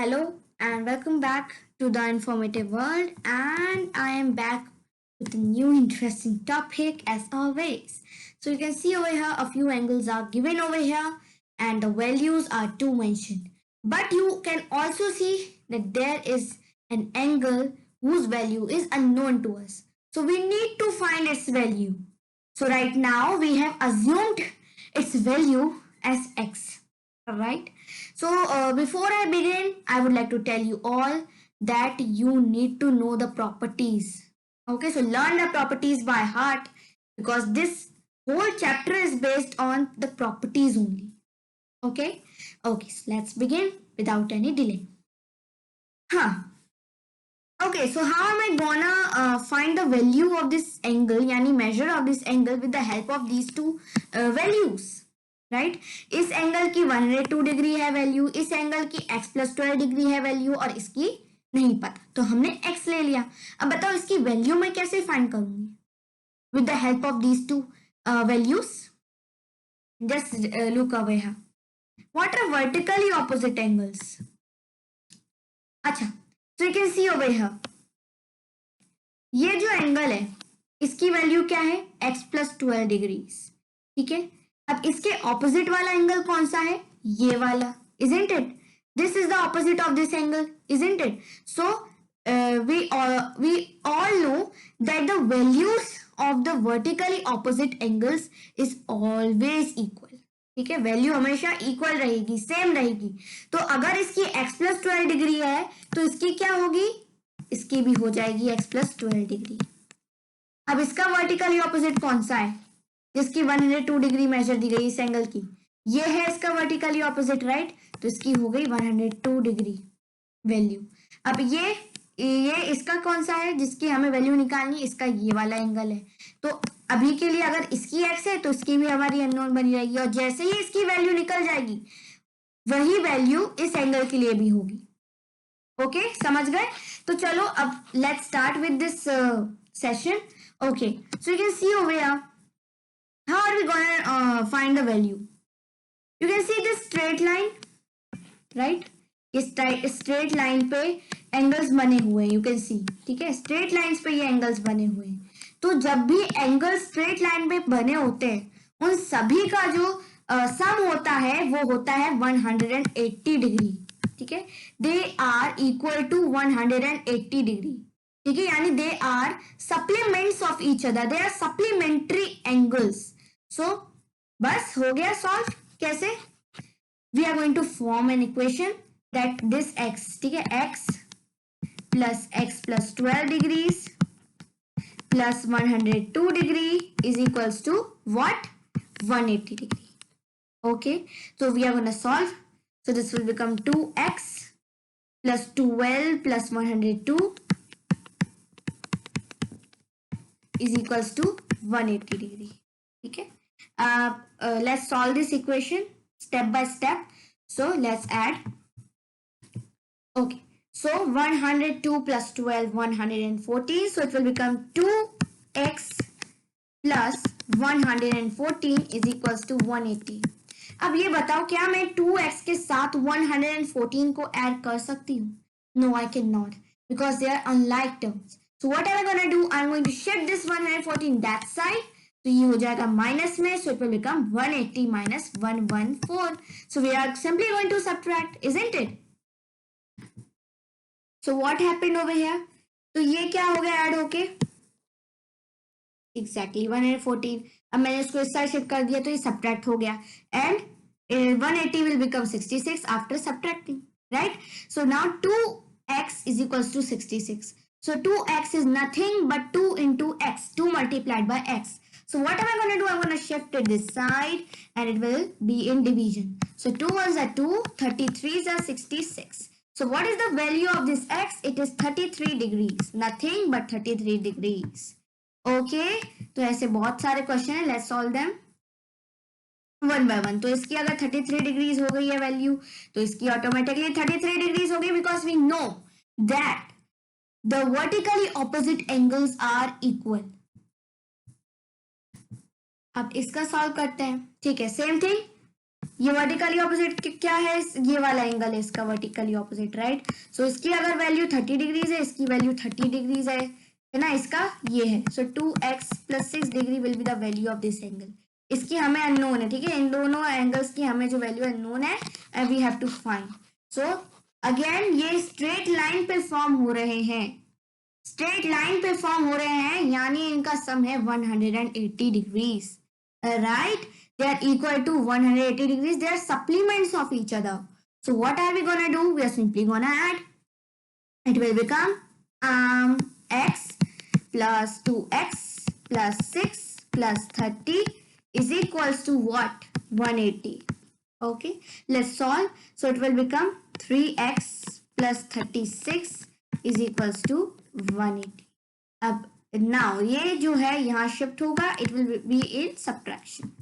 Hello and welcome back to the informative world, and I am back with a new interesting topic as always. So you can see over here a few angles are given over here and the values are two mentioned. But you can also see that there is an angle whose value is unknown to us. So we need to find its value. So right now we have assumed its value as x. Alright. So before I begin, I would like to tell you all that you need to know the properties. Okay, so learn the properties by heart because this whole chapter is based on the properties only. Okay, okay, so let's begin without any delay. Huh. Okay, so how am I gonna find the value of this angle, yani measure of this angle with the help of these two values, right? इस angle की 102 degree है value, इस angle की x plus 12 degree है value और इसकी नहीं पता, तो हमने x ले लिया. अब बताओ इसकी वैल्यू मैं कैसे फाइंड करूंगी with the help of these two values. Just look away here. What are vertically opposite angles? अच्छा, so you can see over here. ये जो एंगल है इसकी वैल्यू क्या है x प्लस 12 डिग्रीज. ठीक है, अब इसके ऑपोजिट वाला एंगल कौन सा है, ये वाला. Isn't it? This is the opposite of this angle, isn't it? So we all know that the values of the vertically opposite angles is always equal. ठीक है, वैल्यू हमेशा इक्वल रहेगी, सेम रहेगी. तो अगर इसकी x प्लस 12 डिग्री है तो इसकी क्या होगी, इसकी भी हो जाएगी x प्लस 12 डिग्री. अब इसका वर्टिकली ऑपोजिट कौन सा है, जिसकी 102 डिग्री मेजर दी गई इस एंगल की, ये है इसका वर्टिकली ऑपोजिट, राइट? तो इसकी हो गई 102 डिग्री वैल्यू. अब ये इसका कौन सा है जिसकी हमें वैल्यू निकालनी, इसका ये वाला एंगल है. तो अभी के लिए अगर इसकी x है तो इसकी भी हमारी अननोन बनी रहेगी, और जैसे ही इसकी वैल्यू निकल जाएगी वही वैल्यू इस एंगल के लिए भी होगी. ओके, समझ गए? तो चलो अब let's start with this session. Okay, so you can see over here how are we gonna find the value. You can see this straight line, right? इस स्ट्रेट लाइन पे एंगल्स बने हुए हैं, यू कैन सी. ठीक है, straight lines पे ये angles बने हुए हैं. तो जब भी एंगल स्ट्रेट लाइन पे बने होते हैं उन सभी का जो सम होता है वो होता है 180 डिग्री. ठीक है, they are equal to 180 degree. ठीक है, यानी they are supplements of each other, they are supplementary angles. So बस हो गया सॉल्व. कैसे? We are going to form an equation that this x, ठीक है, x plus 12 degrees plus 102 degree is equals to what? 180 degree. Okay, so we are going to solve. So this will become 2x plus 12 plus 102 is equals to 180 degree. Okay, let's solve this equation step by step. So let's add. Okay, so 102 plus 12, 114. So it will become 2x plus 114 is equals to 180. अब ये बताओ क्या मैं 2x के साथ 114 को add कर सकती हूँ? No, I cannot because they are unlike terms. So what am I going to do? I'm going to shift this 114 that side. तो ये हो जाएगा माइनस में. So it will become 180 minus 114. So we are simply going to subtract, isn't it? So what happened over here? तो ये क्या हो गया ऐड होके? Exactly 114. अब मैंने इसको इस साइड शिफ्ट कर दिया तो ये सब्ट्रैक्ट हो गया, and 180 will become 66 after subtracting, right? So now 2x is equals to 66. So 2x is nothing but 2 into x, 2 multiplied by x. So what am I going to do? I'm going to shift it this side and it will be in division. So 2 ones are 2, 33s are 66. So what is the value of this x? It is 33 degrees. Nothing but 33 degrees. Okay, तो ऐसे बहुत सारे question है. Let's solve them one by one. तो इसकी अगर 33 degrees हो गई है वैल्यू तो इसकी ऑटोमेटिकली 33 डिग्रीज हो गई because we know that the vertically opposite angles are equal. अब इसका सॉल्व करते हैं. ठीक है, सेम थिंग ये वर्टिकली ऑपोजिट क्या है, ये वाला एंगल है इसका वर्टिकली ऑपोजिट, राइट। सो इसकी अगर वैल्यू 30 डिग्रीज है, इसकी वैल्यू 30 डिग्रीज है ना, इसका ये है। सो 2x + 6 degree will be the value of this angle. इसकी हमें अननोन है, ठीक है, इन दोनों एंगल्स की हमें जो वैल्यू अननोन है and we have to find. So again ये स्ट्रेट लाइन पे फॉर्म हो रहे हैं, स्ट्रेट लाइन पे फॉर्म हो रहे हैं, यानी इनका सम है 180 degrees, right. They are equal to 180 degrees. They are supplements of each other. So what are we gonna do? We are simply gonna add. It will become x plus 2x plus 6 plus 30 is equals to what? 180. Okay, let's solve. So it will become 3x plus 36 is equals to 180. अब now ये जो है यहाँ shift होगा, it will be in subtraction.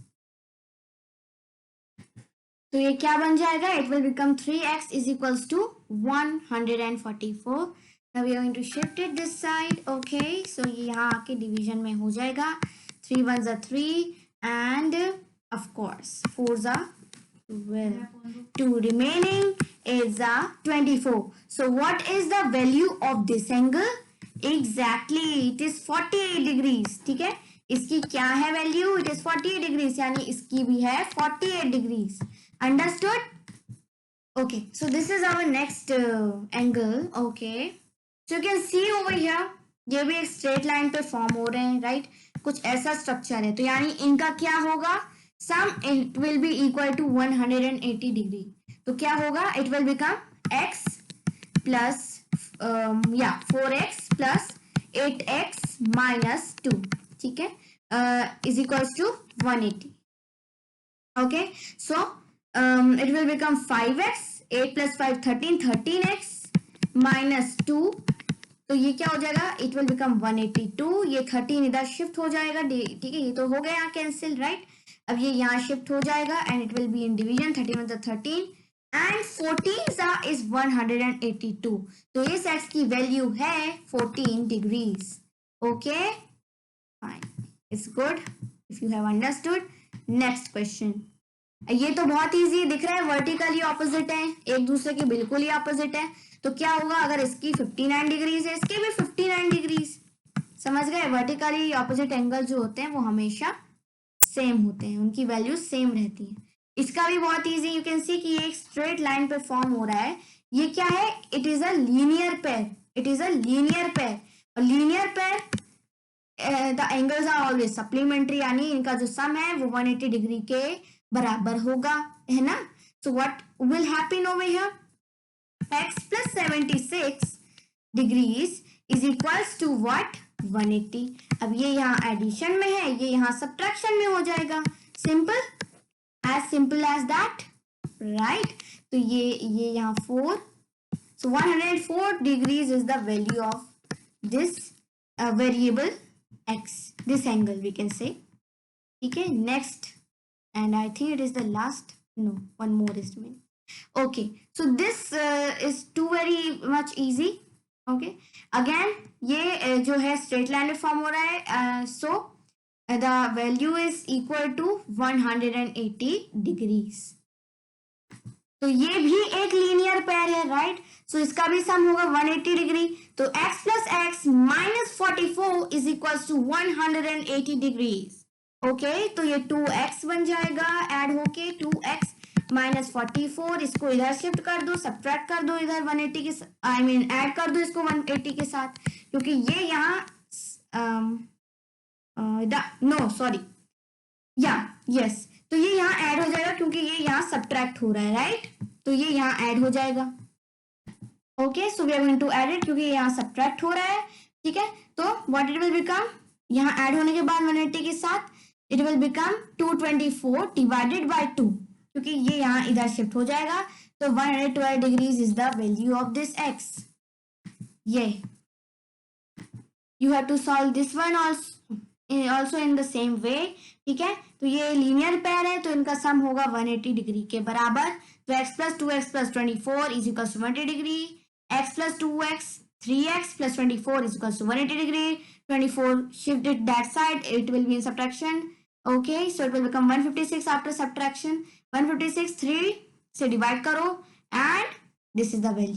तो ये क्या बन जाएगा, it will become 3x is equals to 144. Now we are going to shift it this side. Okay, so ये यहाँ आके डिवीजन में हो जाएगा. 3 1s are 3 and of course 4s are 12. 2 remaining is 24. So what is the value of this angle? Exactly, it is 48 degrees. ठीक है, इसकी क्या है वैल्यू, इट इज 48 डिग्रीज, यानी इसकी भी है 48 degrees. Understood? Okay, so this is our next angle. Okay, so you can see over here, ये भी एक स्ट्रेट लाइन पे फॉर्म हो रहे हैं, राइट. कुछ ऐसा स्ट्रक्चर है, तो यानी इनका क्या होगा, sum it will be equal to 180 degree. तो क्या होगा, it will become x plus 4x plus 8x minus 2, ठीक है, is equals to 180. Okay, so it will become 5x, 8 plus 5 13, 13x minus 2. तो ये क्या हो जाएगा, it will become 182. ये 13 इधर शिफ्ट हो जाएगा, ठीक है, ये तो हो गया यहाँ कैंसिल, राइट. अब ये यहाँ शिफ्ट हो जाएगा and it will be in division. 13 1 13 and 14 is 182. तो इस x की वैल्यू है 14 degrees. Okay, fine, it's good if you have understood. Next question, ये तो बहुत इजी दिख रहा है, वर्टिकली ऑपोजिट है, एक दूसरे के बिल्कुल ही ऑपोजिट है. तो क्या होगा, अगर इसकी 59 डिग्रीज है, इसके भी 59 डिग्रीज. समझ गए, वर्टिकली ऑपोजिट एंगल जो होते हैं वो हमेशा सेम होते हैं, उनकी वैल्यू सेम रहती है. इसका भी बहुत इजी, यू कैन सी कि ये एक स्ट्रेट लाइन पे फॉर्म हो रहा है. ये क्या है, it is a linear pair, it is a linear pair. और linear pair the angles are always supplementary, यानी इनका जो सम है वो 180 डिग्री के बराबर होगा, है ना. So what will happen over here, x plus 76 degrees is equals to what, 180. अब ये यहाँ एडिशन में है, ये यहाँ सब्ट्रैक्शन में हो जाएगा. Simple as that, right. तो ये यहाँ 4. So 104 degrees is the value of this variable x, this angle we can say. ठीक है, next, and I think it is the last, no, one more is remaining. Okay, so this is too very much easy. Okay, again ये जो है straight line में form हो रहा है, so the value is equal to 180 degrees. तो ये भी एक लीनियर पेयर है, राइट. सो इसका भी सम होगा 180 डिग्री. तो x plus x minus 44 is equal to 180 degrees. Okay, तो ये 2x बन जाएगा ऐड होके, 2x माइनस 44. इसको इधर शिफ्ट कर दो, सब्ट्रैक्ट कर दो इधर 180 के, आई मीन ऐड कर दो इसको 180 के साथ, क्योंकि ये यहाँ नो सॉरी यस, तो ये यहाँ ऐड हो जाएगा क्योंकि ये यहाँ सब्ट्रैक्ट हो रहा है, राइट. तो ये यहाँ ऐड हो जाएगा. Okay, so we are going to add it क्योंकि यहाँ सब्ट्रैक्ट हो रहा है, ठीक है. तो व्हाट इट विल बिकम, यहाँ ऐड होने के बाद 180 के साथ it will become 224 divided by 2, क्योंकि ये यहाँ इधर शिफ्ट हो जाएगा. तो 112 degrees is the value of this x. ये you have to solve this one also in the same way, ठीक है. तो ये लीनियर पेयर है, तो इनका सम होगा 180 डिग्री के बराबर. तो x plus 2x plus 24 is equal to 180 degree. x plus 2x 3x plus 24 is equals to 180 degree. 24 shifted that side, it will be in subtraction. Okay, so it will become 156 after subtraction. 156 3 से divide करो and this is the value.